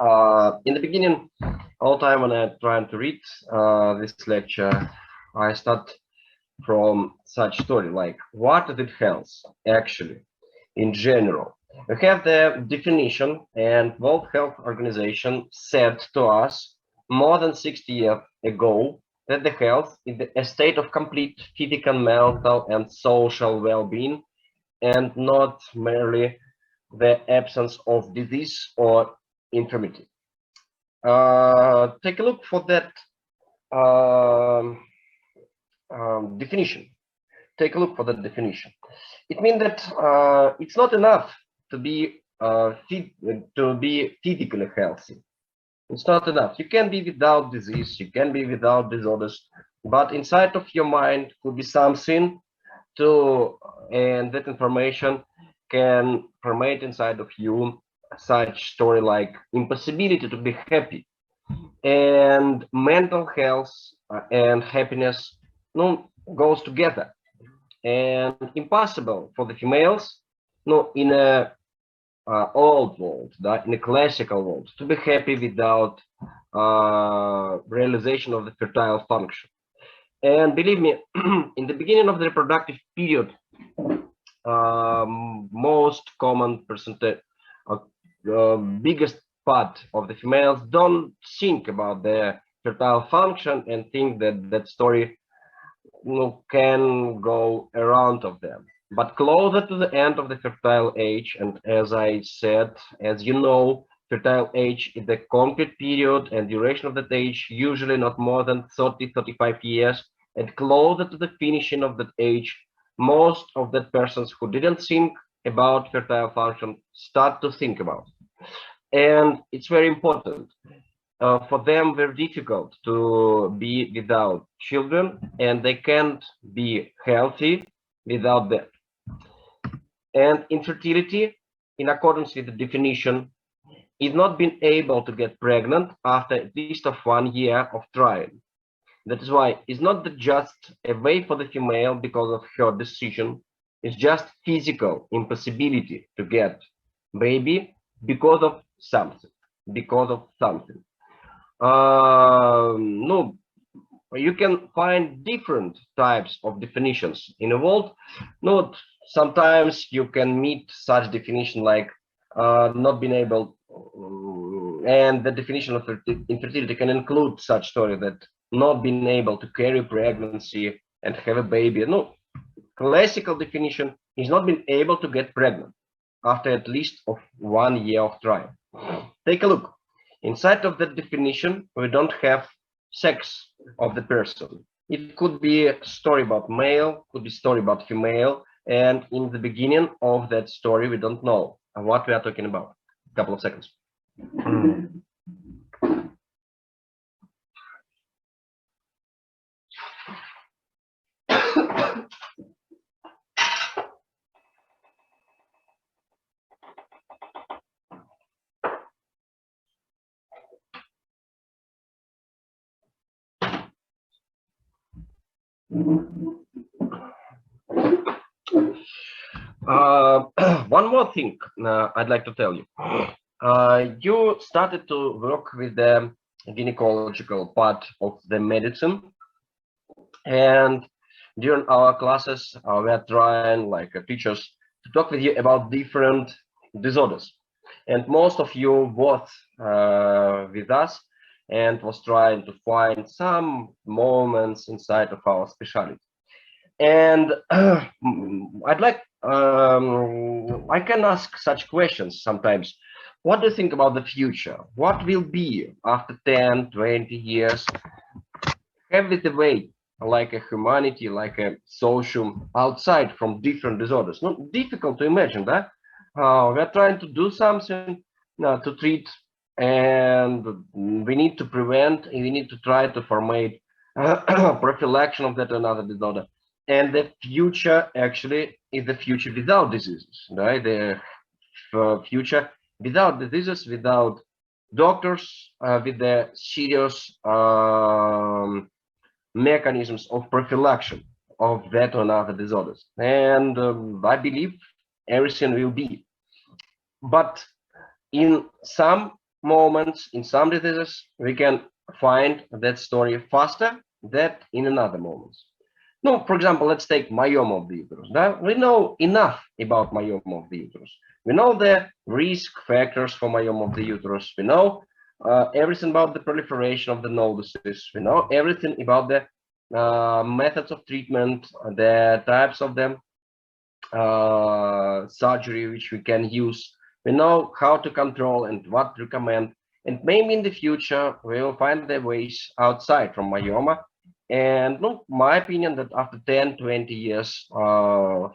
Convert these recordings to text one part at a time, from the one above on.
In the beginning, all time when I'm trying to read this lecture, I start from such story like what is it health actually in general. We have the definition, and World Health Organization said to us more than 60 years ago that the health is a state of complete physical, mental, and social well-being, and not merely the absence of disease or infirmity. Take a look for that um, definition. Take a look for that definition. It means that it's not enough to be physically healthy. It's not enough. You can be without disease, you can be without disorders, but inside of your mind could be something to, and that information can permeate inside of you such story like impossibility to be happy, and mental health and happiness goes together, and impossible for the females in a old world, in a classical world, to be happy without realization of the fertile function. And believe me, in the beginning of the reproductive period, most common percentage, biggest part of the females don't think about their fertile function and think that that story can go around of them. But closer to the end of the fertile age, and as I said, as you know, fertile age is the concrete period, and duration of that age usually not more than 30-35 years. And closer to the finishing of that age, most of the persons who didn't think about fertile function start to think about it. And it's very important. For them, very difficult to be without children, and they can't be healthy without them. And infertility, in accordance with the definition, is not being able to get pregnant after at least of 1 year of trying. That is why it's not just a way for the female because of her decision. It's just physical impossibility to get baby because of something. Because of something. No, you can find different types of definitions in the world. Not sometimes you can meet such definition like not being able, and the definition of infertility can include such story that not being able to carry pregnancy and have a baby. No, classical definition is not being able to get pregnant after at least of 1 year of trial. Take a look. Inside of that definition, we don't have sex of the person. It could be a story about male, could be story about female, and in the beginning of that story, we don't know what we are talking about. A couple of seconds. One more thing I'd like to tell you. You started to work with the gynecological part of the medicine, and during our classes, we are trying, like teachers, to talk with you about different disorders. And most of you worked with us and was trying to find some moments inside of our specialty. And I'd like, I can ask such questions sometimes. What do you think about the future? What will be after 10, 20 years? Have it a way, like a humanity, like a social outside from different disorders. Not difficult to imagine that. We're trying to do something to treat, and we need to prevent, and we need to try to formate prophylaxis of that another disorder. And the future actually is the future without diseases, right? The future without diseases, without doctors, with the serious mechanisms of prophylaxis of that or other disorders. And I believe everything will be. But in some moments, in some diseases, we can find that story faster than in another moments. No, for example, let's take myoma of the uterus. We know enough about myoma of the uterus. We know the risk factors for myoma of the uterus. We know everything about the proliferation of the nodules. We know everything about the methods of treatment, the types of the surgery which we can use. We know how to control and what to recommend. And maybe in the future, we will find the ways outside from myoma. And no, my opinion that after 10, 20 years,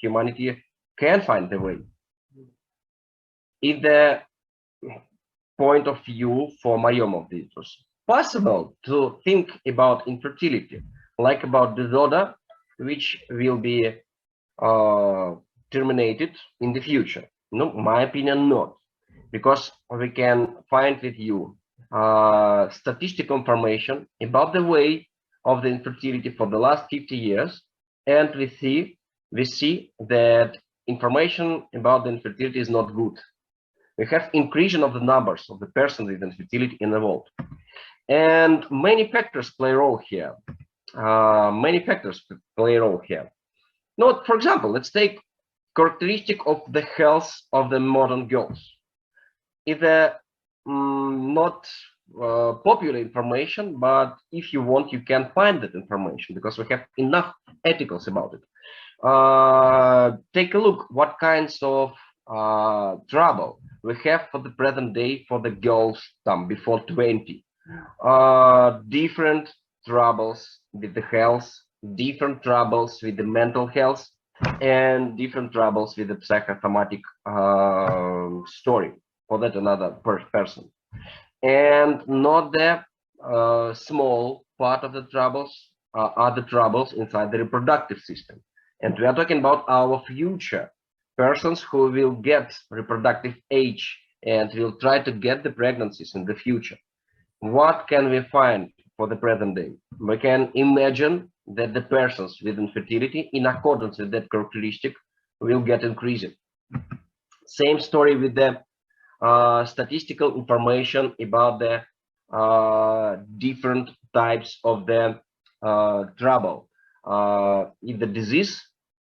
humanity can find the way. In the point of view for myoma of the uterus, possible to think about infertility, like about disorder, which will be terminated in the future. No, my opinion, not, because we can find with you statistical information about the way of the infertility for the last 50 years, and we see that information about the infertility is not good. We have increase of the numbers of the persons with infertility in the world, and many factors play a role here. Now, for example, let's take characteristic of the health of the modern girls. It's a not popular information, but if you want, you can find that information because we have enough articles about it. Take a look what kinds of trouble we have for the present day for the girls before 20. Different troubles with the health, different troubles with the mental health, and different troubles with the psychosomatic story for that another person. And not the small part of the troubles are the troubles inside the reproductive system. And we are talking about our future persons who will get reproductive age and will try to get the pregnancies in the future. What can we find for the present day? We can imagine that the persons with infertility, in accordance with that characteristic, will get increasing. Same story with the statistical information about the different types of the trouble in the disease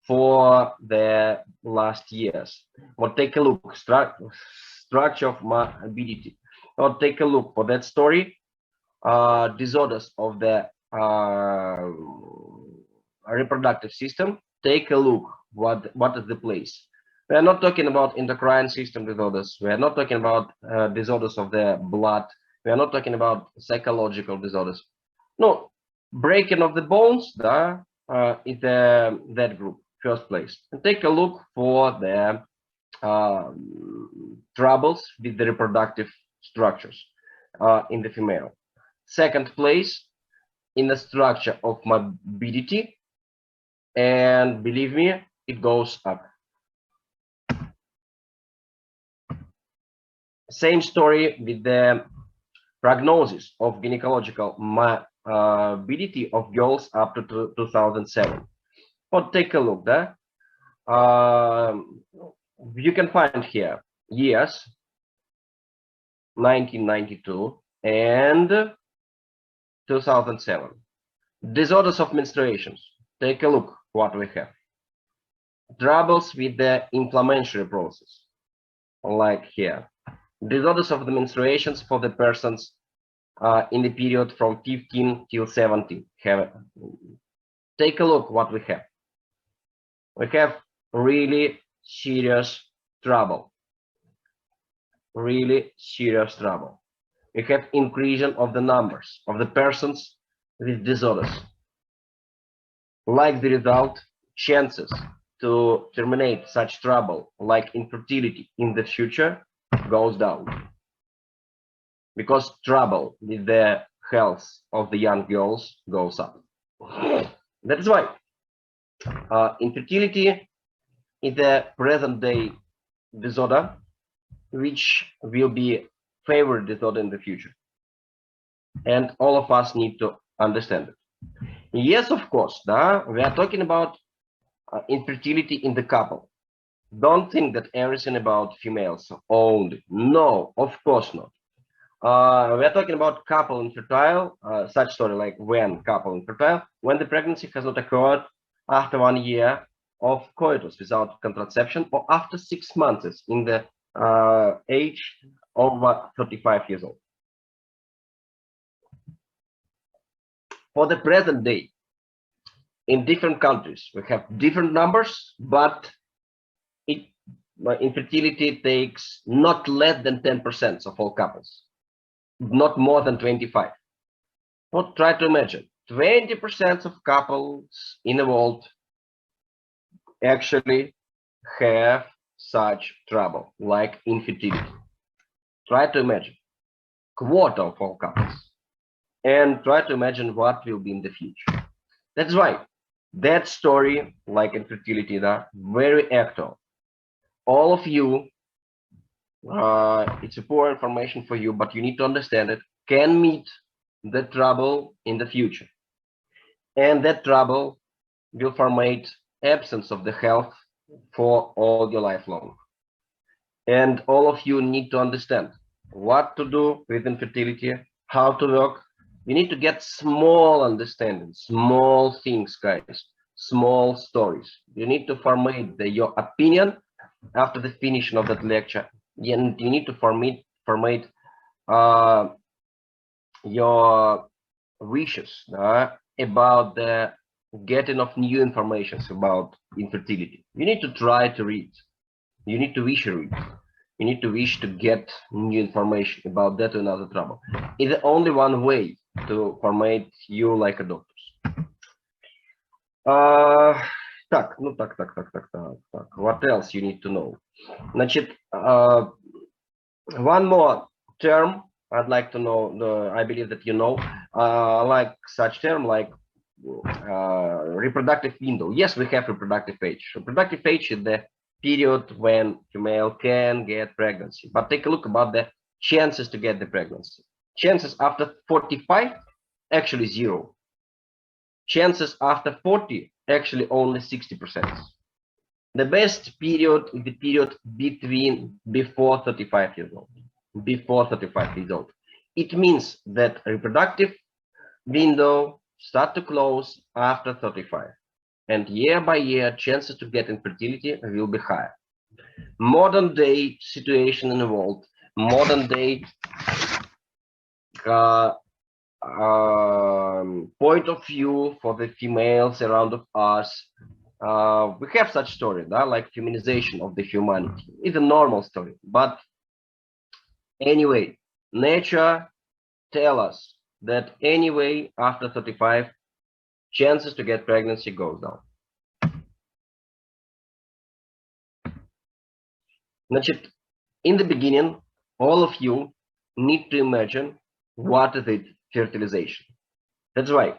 for the last years. Or take a look, structure of morbidity. Or take a look for that story, disorders of the reproductive system. Take a look what is the place. We are not talking about endocrine system disorders. We are not talking about disorders of the blood. We are not talking about psychological disorders. No, breaking of the bones is that group, first place. And take a look for the troubles with the reproductive structures in the female. Second place in the structure of morbidity, and believe me, it goes up. Same story with the prognosis of gynecological morbidity of girls up to 2007. But take a look there. You can find here years 1992 and 2007. Disorders of menstruations. Take a look what we have. Troubles with the inflammatory process, like here. Disorders of the menstruations for the persons in the period from 15 till 17. Take a look what we have. We have really serious trouble. Really serious trouble. We have increase of the numbers of the persons with disorders. Like the result, chances to terminate such trouble, like infertility in the future, goes down. Because trouble with the health of the young girls goes up. That is why infertility is a present day disorder which will be favorite disorder in the future. And all of us need to understand it. Yes, of course, we are talking about infertility in the couple. Don't think that everything about females only. No, of course not. We're talking about couple infertile, such story like when couple infertile, when the pregnancy has not occurred after 1 year of coitus without contraception, or after 6 months in the age over 35 years old. For the present day, in different countries, we have different numbers, but infertility takes not less than 10% of all couples, not more than 25. But try to imagine 20% of couples in the world actually have such trouble like infertility. Try to imagine quarter of all couples, and try to imagine what will be in the future. That's why that story like infertility are very actual. All of you, it's a poor information for you, but you need to understand it, can meet the trouble in the future. And that trouble will formate absence of the health for all your life long. And all of you need to understand what to do with infertility, how to work. You need to get small understanding, small things, guys, small stories. You need to formate your opinion after the finishing of that lecture. You need to formate your wishes about the getting of new information about infertility. You need to try to read. You need to wish to read. You need to wish to get new information about that and other trouble. It's only one way to formate you like a doctor. Так. What else you need to know? Значит, one more term I'd like to know. I believe that you know, like such term like reproductive window. Yes, we have reproductive age. Reproductive age is the period when female can get pregnancy. But take a look about the chances to get the pregnancy. Chances after 45, actually 0. Chances after 40, actually only 60%. The best period is the period before 35 years old. Before 35 years old. It means that reproductive window start to close after 35. And year by year, chances to get infertility will be higher. Modern day situation in the world, modern day point of view for the females around of us, we have such story, like feminization of the humanity. It's a normal story, but anyway, nature tell us that anyway after 35, chances to get pregnancy goes down. Значит, in the beginning, all of you need to imagine what is it fertilization. That's right.